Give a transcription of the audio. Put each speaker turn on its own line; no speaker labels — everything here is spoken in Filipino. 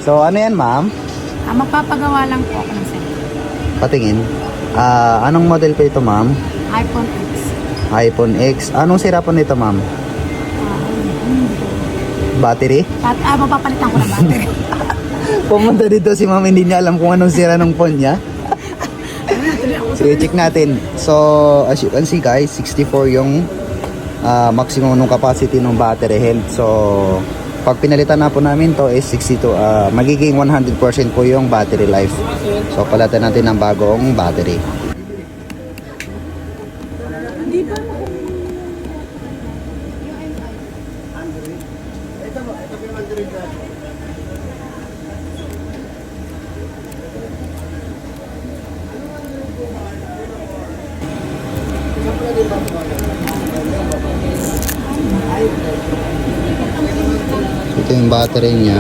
So, ano yan, ma'am?
Magpapagawa lang po ako ng cellphone.
Patingin. Anong model po ito, ma'am?
iPhone X.
iPhone X. Anong sira po nito, ma'am? Battery?
Mapapalitan ko ng battery.
Pumunta dito si ma'am, hindi niya alam kung anong sira ng phone niya. Sige, check natin. So, as you can see guys, 64 yung maximum ng capacity ng battery health. So, pag pinalitan na po namin to is 62, magiging 100% po yung battery life. So, palitan natin ng bagong battery. Ito yung battery niya.